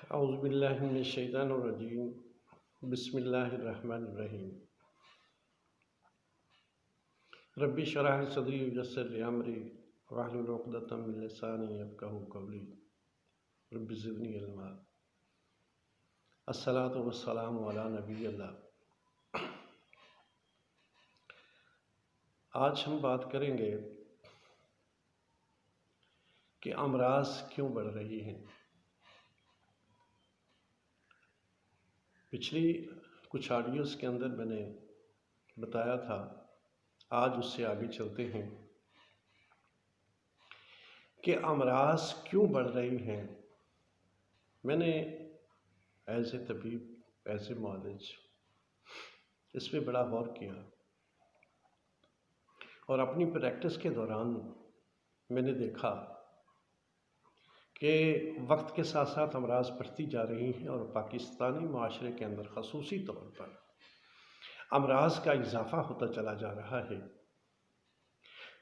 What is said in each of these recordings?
اعوذ باللہ من الشیطان الرجیم بسم اللہ الرحمن الرحیم رب اشرح لی صدری ویسر لی امری واحلل عقدۃ من لسانی یفقہوا قولی رب زدنی علما۔ الصلاۃ والسلام علی نبی اللہ۔ آج ہم بات کریں گے کہ امراض کیوں بڑھ رہی ہیں۔ پچھلی کچھ آڈیوز کے اندر میں نے بتایا تھا، آج اس سے آگے چلتے ہیں کہ امراض کیوں بڑھ رہی ہیں۔ میں نے ایز اے طبیب، ایز اے معالج اس پہ بڑا غور کیا، اور اپنی پریکٹس کے دوران میں نے دیکھا کہ وقت کے ساتھ ساتھ امراض بڑھتی جا رہی ہیں، اور پاکستانی معاشرے کے اندر خصوصی طور پر امراض کا اضافہ ہوتا چلا جا رہا ہے۔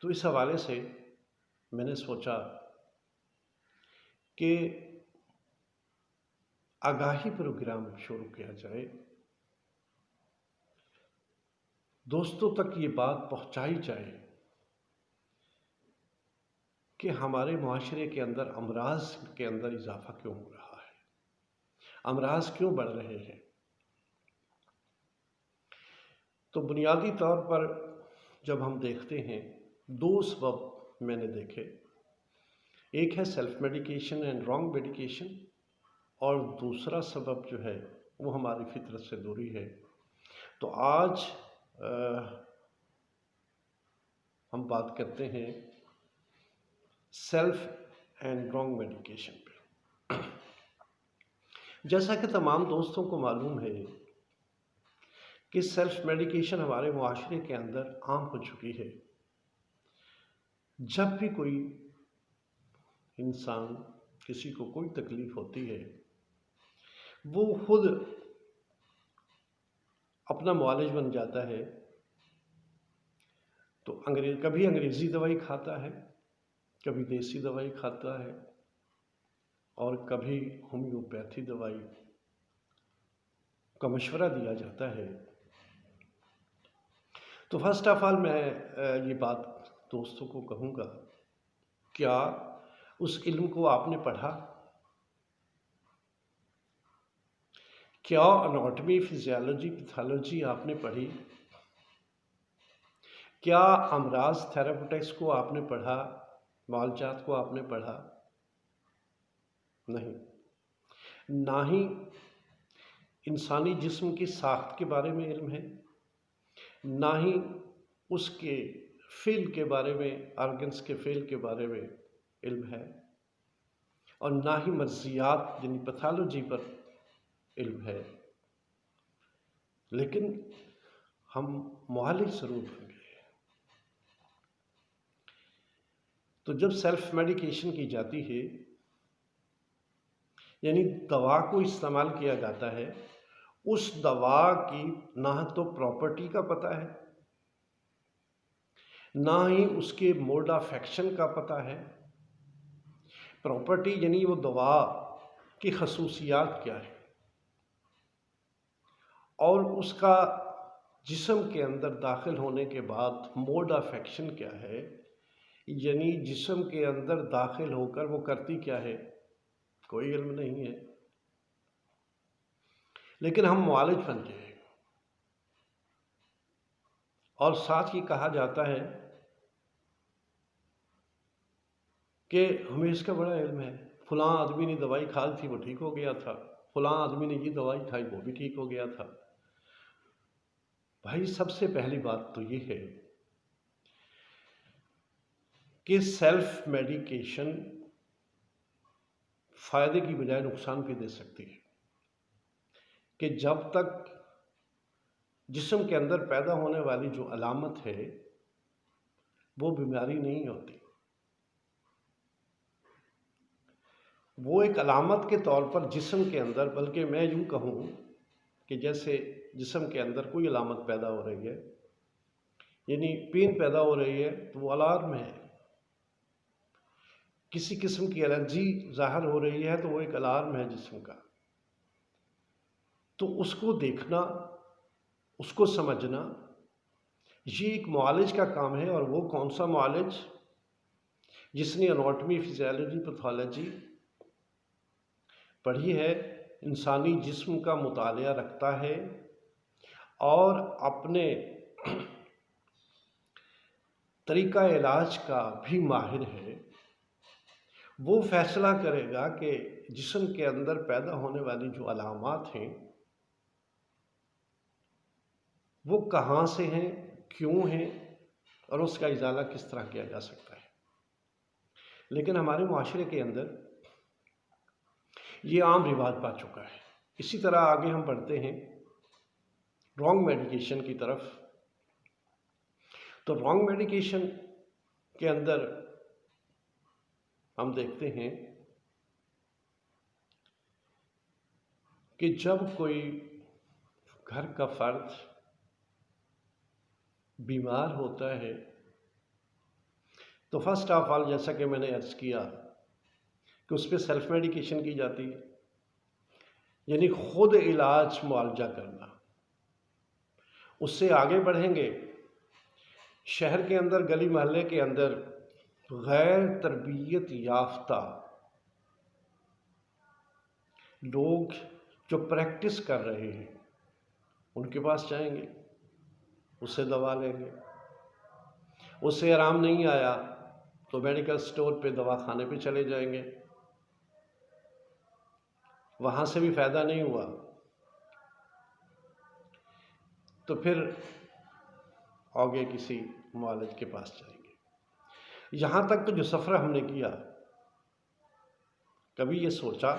تو اس حوالے سے میں نے سوچا کہ آگاہی پروگرام شروع کیا جائے، دوستوں تک یہ بات پہنچائی جائے کہ ہمارے معاشرے کے اندر امراض کے اندر اضافہ کیوں ہو رہا ہے، امراض کیوں بڑھ رہے ہیں۔ تو بنیادی طور پر جب ہم دیکھتے ہیں، دو سبب میں نے دیکھے، ایک ہے self medication and wrong medication, اور دوسرا سبب جو ہے وہ ہماری فطرت سے دوری ہے۔ تو آج ہم بات کرتے ہیں سیلف اینڈ رانگ میڈیکیشن پہ۔ جیسا کہ تمام دوستوں کو معلوم ہے کہ سیلف میڈیکیشن ہمارے معاشرے کے اندر عام ہو چکی ہے۔ جب بھی کوئی انسان، کسی کو کوئی تکلیف ہوتی ہے، وہ خود اپنا معالج بن جاتا ہے۔ تو کبھی انگریزی دوائی کھاتا ہے، کبھی دیسی دوائی کھاتا ہے، اور کبھی ہومیوپیتھی دوائی کا مشورہ دیا جاتا ہے۔ تو فرسٹ آف آل میں یہ بات دوستوں کو کہوں گا، کیا اس علم کو آپ نے پڑھا؟ کیا اناٹمی، فزیالوجی، پیتھالوجی آپ نے پڑھی؟ کیا امراض تھراپیوٹکس کو آپ نے پڑھا؟ معالجات کو آپ نے پڑھا؟ نہیں۔ نہ ہی انسانی جسم کی ساخت کے بارے میں علم ہے، نہ ہی اس کے فعل کے بارے میں، آرگنس کے فعل کے بارے میں علم ہے، اور نہ ہی مرضیات یعنی پیتھالوجی پر علم ہے۔ لیکن ہم معالج ضرور بن گئے۔ تو جب سیلف میڈیکیشن کی جاتی ہے، یعنی دوا کو استعمال کیا جاتا ہے، اس دوا کی نہ تو پراپرٹی کا پتہ ہے، نہ ہی اس کے موڈ آف ایکشن کا پتہ ہے۔ پراپرٹی یعنی وہ دوا کی خصوصیات کیا ہے، اور اس کا جسم کے اندر داخل ہونے کے بعد موڈ آف ایکشن کیا ہے، یعنی جسم کے اندر داخل ہو کر وہ کرتی کیا ہے، کوئی علم نہیں ہے۔ لیکن ہم معالج بن گئے، اور ساتھ ہی کہا جاتا ہے کہ ہمیں اس کا بڑا علم ہے، فلاں آدمی نے دوائی کھائی تھی وہ ٹھیک ہو گیا تھا، فلاں آدمی نے یہ دوائی کھائی وہ بھی ٹھیک ہو گیا تھا۔ بھائی، سب سے پہلی بات تو یہ ہے کہ سیلف میڈیکیشن فائدے کی بجائے نقصان بھی دے سکتی ہے، کہ جب تک جسم کے اندر پیدا ہونے والی جو علامت ہے وہ بیماری نہیں ہوتی، وہ ایک علامت کے طور پر جسم کے اندر، بلکہ میں یوں کہوں کہ جیسے جسم کے اندر کوئی علامت پیدا ہو رہی ہے، یعنی پین پیدا ہو رہی ہے، تو وہ الارم ہے۔ کسی قسم کی الرجی ظاہر ہو رہی ہے تو وہ ایک الارم ہے جسم کا۔ تو اس کو دیکھنا، اس کو سمجھنا، یہ ایک معالج کا کام ہے۔ اور وہ کون سا معالج؟ جس نے اناٹمی، فزیالوجی، پیتھولوجی پڑھی ہے، انسانی جسم کا مطالعہ رکھتا ہے اور اپنے طریقہ علاج کا بھی ماہر ہے، وہ فیصلہ کرے گا کہ جسم کے اندر پیدا ہونے والی جو علامات ہیں وہ کہاں سے ہیں، کیوں ہیں، اور اس کا ازالہ کس طرح کیا جا سکتا ہے۔ لیکن ہمارے معاشرے کے اندر یہ عام رواج پا چکا ہے۔ اسی طرح آگے ہم بڑھتے ہیں رانگ میڈیکیشن کی طرف۔ تو رانگ میڈیکیشن کے اندر ہم دیکھتے ہیں کہ جب کوئی گھر کا فرد بیمار ہوتا ہے تو فرسٹ آف آل، جیسا کہ میں نے عرض کیا، کہ اس پہ سیلف میڈیکیشن کی جاتی ہے، یعنی خود علاج معالجہ کرنا۔ اس سے آگے بڑھیں گے، شہر کے اندر، گلی محلے کے اندر غیر تربیت یافتہ لوگ جو پریکٹس کر رہے ہیں ان کے پاس جائیں گے، اس سے دوا لیں گے۔ اس سے آرام نہیں آیا تو میڈیکل سٹور پہ، دوا خانے پہ چلے جائیں گے، وہاں سے بھی فائدہ نہیں ہوا تو پھر آگے کسی معالج کے پاس جائیں گے۔ یہاں تک کہ جو سفر ہم نے کیا، کبھی یہ سوچا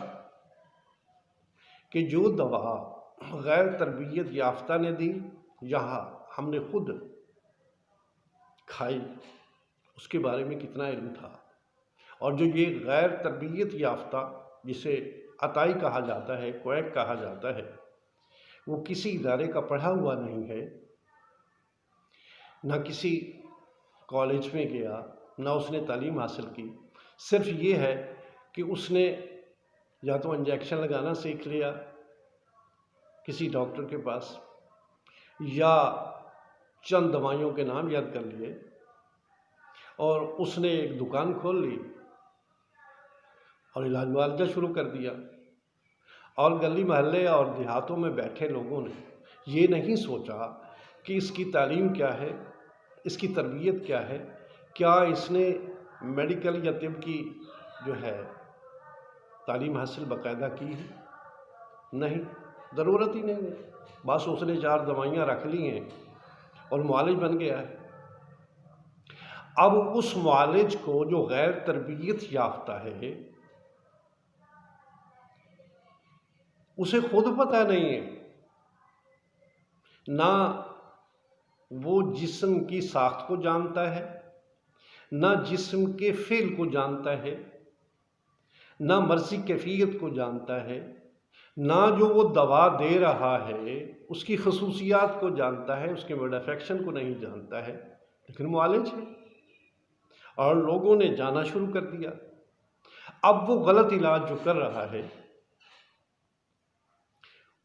کہ جو دوا غیر تربیت یافتہ نے دی یا ہم نے خود کھائی، اس کے بارے میں کتنا علم تھا؟ اور جو یہ غیر تربیت یافتہ، جسے عطائی کہا جاتا ہے، کویک کہا جاتا ہے، وہ کسی ادارے کا پڑھا ہوا نہیں ہے، نہ کسی کالج میں گیا، نہ اس نے تعلیم حاصل کی۔ صرف یہ ہے کہ اس نے یا تو انجیکشن لگانا سیکھ لیا کسی ڈاکٹر کے پاس، یا چند دوائیوں کے نام یاد کر لیے اور اس نے ایک دکان کھول لی اور علاج معالجہ شروع کر دیا۔ اور گلی محلے اور دیہاتوں میں بیٹھے لوگوں نے یہ نہیں سوچا کہ اس کی تعلیم کیا ہے، اس کی تربیت کیا ہے، کیا اس نے میڈیکل یا طب کی جو ہے تعلیم حاصل باقاعدہ کی ہے؟ نہیں، ضرورت ہی نہیں ہے، بس اس نے 4 دوائیاں رکھ لی ہیں اور معالج بن گیا ہے۔ اب اس معالج کو جو غیر تربیت یافتہ ہے، اسے خود پتہ نہیں ہے، نہ وہ جسم کی ساخت کو جانتا ہے، نہ جسم کے فعل کو جانتا ہے، نہ مرضی کیفیت کو جانتا ہے، نہ جو وہ دوا دے رہا ہے اس کی خصوصیات کو جانتا ہے، اس کے موڈ آف ایکشن کو نہیں جانتا ہے، لیکن معالج ہے اور لوگوں نے جانا شروع کر دیا۔ اب وہ غلط علاج جو کر رہا ہے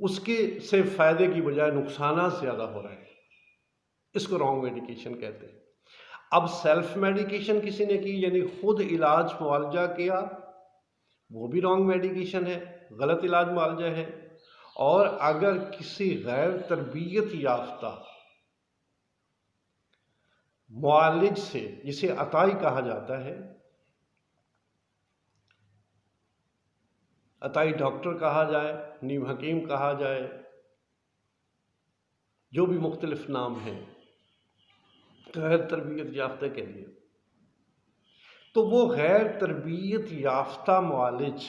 اس کے سے فائدے کی بجائے نقصانات زیادہ ہو رہے ہیں، اس کو رانگ میڈیکیشن کہتے ہیں۔ اب سیلف میڈیکیشن کسی نے کی، یعنی خود علاج معالجہ کیا، وہ بھی رانگ میڈیکیشن ہے، غلط علاج معالجہ ہے۔ اور اگر کسی غیر تربیت یافتہ معالج سے، جسے عطائی کہا جاتا ہے، عطائی ڈاکٹر کہا جائے، نیم حکیم کہا جائے، جو بھی مختلف نام ہیں غیر تربیت یافتہ کے لیے، تو وہ غیر تربیت یافتہ معالج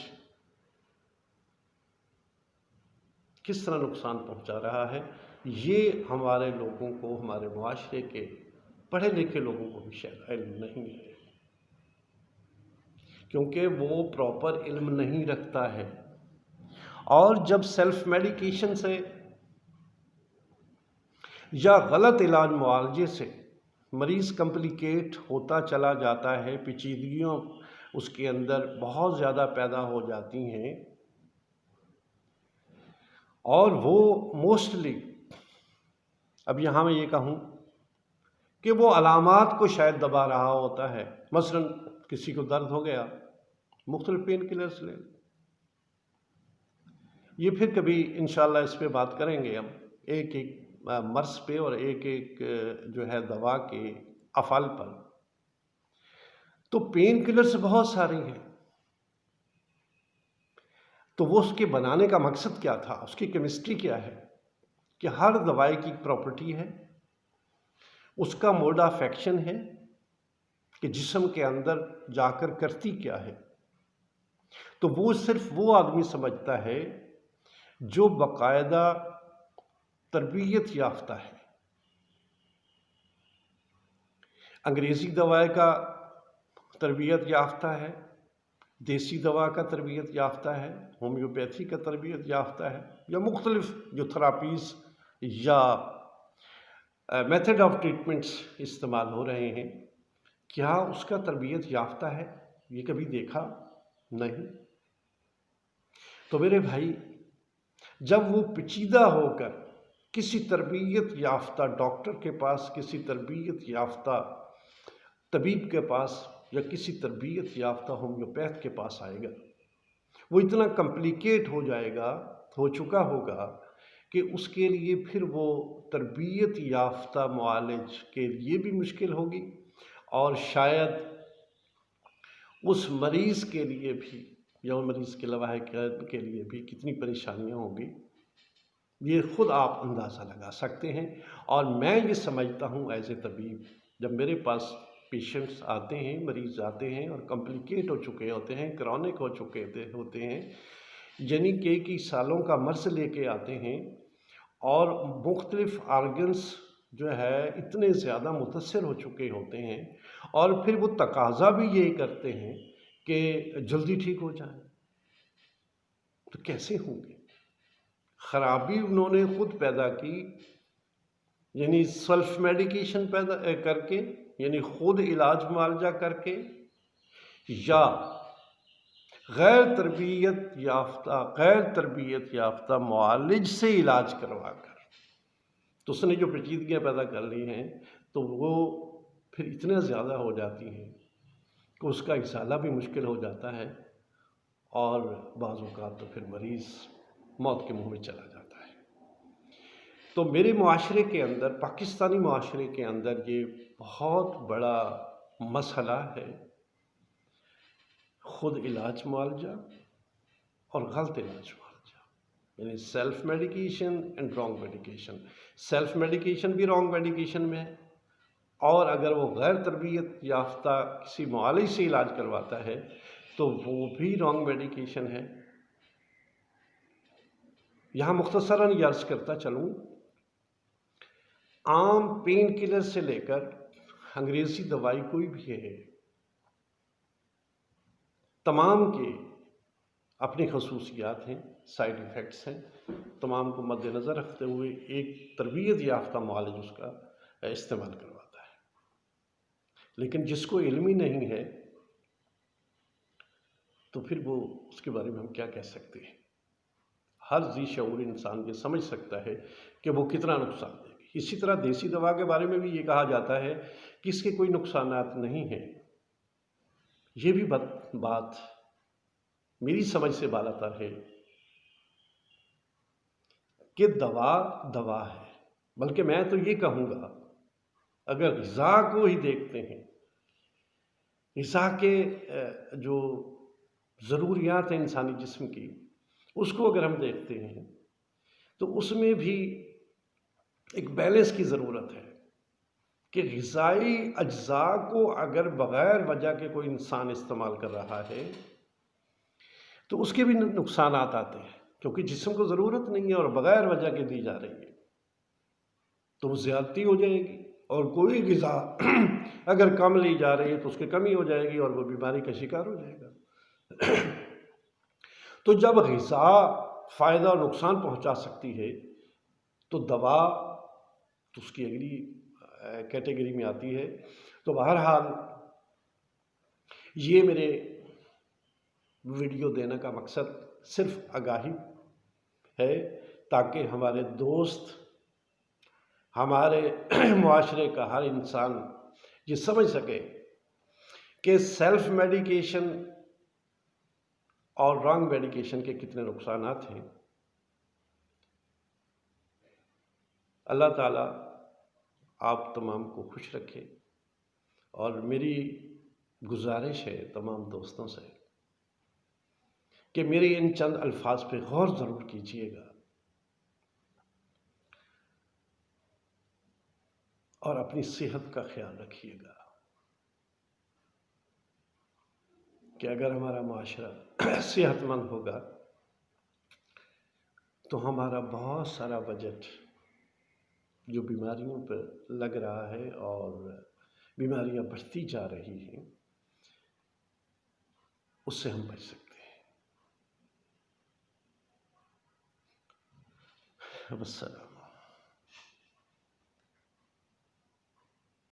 کس طرح نقصان پہنچا رہا ہے، یہ ہمارے لوگوں کو، ہمارے معاشرے کے پڑھے لکھے لوگوں کو بھی شاید علم نہیں ہے، کیونکہ وہ پراپر علم نہیں رکھتا ہے۔ اور جب سیلف میڈیکیشن سے یا غلط علاج معالجے سے مریض کمپلیکیٹ ہوتا چلا جاتا ہے، پیچیدگیاں اس کے اندر بہت زیادہ پیدا ہو جاتی ہیں، اور وہ موسٹلی، اب یہاں میں یہ کہوں کہ وہ علامات کو شاید دبا رہا ہوتا ہے. مثلا کسی کو درد ہو گیا، مختلف پین کلرز لے، یہ پھر کبھی انشاءاللہ اس پہ بات کریں گے ہم، ایک ایک مرض پہ اور ایک ایک جو ہے دوا کے افعال پر. تو پین کلرز بہت سارے ہیں. تو وہ اس کے بنانے کا مقصد کیا تھا، اس کی کیمسٹری کیا ہے، کہ ہر دوائی کی پراپرٹی ہے، اس کا موڈ آف ایکشن ہے کہ جسم کے اندر جا کر کرتی کیا ہے. تو وہ صرف وہ آدمی سمجھتا ہے جو باقاعدہ تربیت یافتہ ہے. انگریزی دوائی کا تربیت یافتہ ہے، دیسی دوا کا تربیت یافتہ ہے، ہومیوپیتھی کا تربیت یافتہ ہے، یا مختلف جو تھراپیز یا میتھڈ آف ٹریٹمنٹس استعمال ہو رہے ہیں، کیا اس کا تربیت یافتہ ہے؟ یہ کبھی دیکھا نہیں. تو میرے بھائی، جب وہ پیچیدہ ہو کر کسی تربیت یافتہ ڈاکٹر کے پاس، کسی تربیت یافتہ طبیب کے پاس، یا کسی تربیت یافتہ ہومیوپیتھ کے پاس آئے گا، وہ اتنا کمپلیکیٹ ہو جائے گا، ہو چکا ہوگا، کہ اس کے لیے پھر وہ تربیت یافتہ معالج کے لیے بھی مشکل ہوگی، اور شاید اس مریض کے لیے بھی، یا مریض کے لواحقین کے لیے بھی کتنی پریشانیاں ہوں گی، یہ خود آپ اندازہ لگا سکتے ہیں. اور میں یہ سمجھتا ہوں ایز اے طبیب، جب میرے پاس پیشنٹس آتے ہیں، مریض آتے ہیں اور کمپلیکیٹ ہو چکے ہوتے ہیں، کرونک ہو چکے ہوتے ہیں، یعنی کہ کئی سالوں کا مرض لے کے آتے ہیں، اور مختلف آرگنز جو ہے اتنے زیادہ متاثر ہو چکے ہوتے ہیں، اور پھر وہ تقاضا بھی یہی کرتے ہیں کہ جلدی ٹھیک ہو جائیں، تو کیسے ہوں گے؟ خرابی انہوں نے خود پیدا کی، یعنی سیلف میڈیکیشن پیدا کر کے، یعنی خود علاج معالجہ کر کے، یا غیر تربیت یافتہ معالج سے علاج کروا کر. تو اس نے جو پیچیدگیاں پیدا کر لی ہیں، تو وہ پھر اتنے زیادہ ہو جاتی ہیں کہ اس کا ازالہ بھی مشکل ہو جاتا ہے، اور بعض اوقات تو پھر مریض موت کے منہ میں چلا جاتا ہے. تو میرے معاشرے کے اندر، پاکستانی معاشرے کے اندر، یہ بہت بڑا مسئلہ ہے، خود علاج معالجہ اور غلط علاج معالجہ، یعنی self medication and wrong medication. Self medication بھی رانگ میڈیکیشن میں ہے، اور اگر وہ غیر تربیت یافتہ کسی معالج سے علاج کرواتا ہے تو وہ بھی رانگ میڈیکیشن ہے. یہاں مختصراً یہ عرض کرتا چلوں، عام پین کلر سے لے کر انگریزی دوائی کوئی بھی ہے، تمام کے اپنی خصوصیات ہیں، سائیڈ ایفیکٹس ہیں. تمام کو مد نظر رکھتے ہوئے ایک تربیت یافتہ معالج اس کا استعمال کرواتا ہے. لیکن جس کو علم ہی نہیں ہے، تو پھر وہ اس کے بارے میں ہم کیا کہہ سکتے ہیں؟ ہر ذی شعور انسان یہ سمجھ سکتا ہے کہ وہ کتنا نقصان دے گی. اسی طرح دیسی دوا کے بارے میں بھی یہ کہا جاتا ہے کہ اس کے کوئی نقصانات نہیں ہیں. یہ بھی بات میری سمجھ سے بالا تر ہے کہ دوا دوا ہے. بلکہ میں تو یہ کہوں گا، اگر غذا کو ہی دیکھتے ہیں، غذا کے جو ضروریات ہیں انسانی جسم کی، اس کو اگر ہم دیکھتے ہیں تو اس میں بھی ایک بیلنس کی ضرورت ہے، کہ غذائی اجزاء کو اگر بغیر وجہ کے کوئی انسان استعمال کر رہا ہے تو اس کے بھی نقصانات آتے ہیں، کیونکہ جسم کو ضرورت نہیں ہے اور بغیر وجہ کے دی جا رہی ہے تو وہ زیادتی ہو جائے گی. اور کوئی غذا اگر کم لی جا رہی ہے تو اس کی کمی ہو جائے گی اور وہ بیماری کا شکار ہو جائے گا. تو جب غذا فائدہ اور نقصان پہنچا سکتی ہے تو دوا تو اس کی اگلی کیٹیگری میں آتی ہے. تو بہرحال یہ میرے ویڈیو دینے کا مقصد صرف آگاہی ہے تاکہ ہمارے دوست، ہمارے معاشرے کا ہر انسان یہ سمجھ سکے کہ سیلف میڈیکیشن اور رانگ میڈیکیشن کے کتنے نقصانات ہیں۔ اللہ تعالیٰ آپ تمام کو خوش رکھے، اور میری گزارش ہے تمام دوستوں سے کہ میرے ان چند الفاظ پہ غور ضرور کیجیے گا، اور اپنی صحت کا خیال رکھیے گا کہ اگر ہمارا معاشرہ صحت مند ہوگا تو ہمارا بہت سارا بجٹ جو بیماریوں پر لگ رہا ہے اور بیماریاں بڑھتی جا رہی ہیں، اس سے ہم بچ سکتے ہیں۔ والسلام۔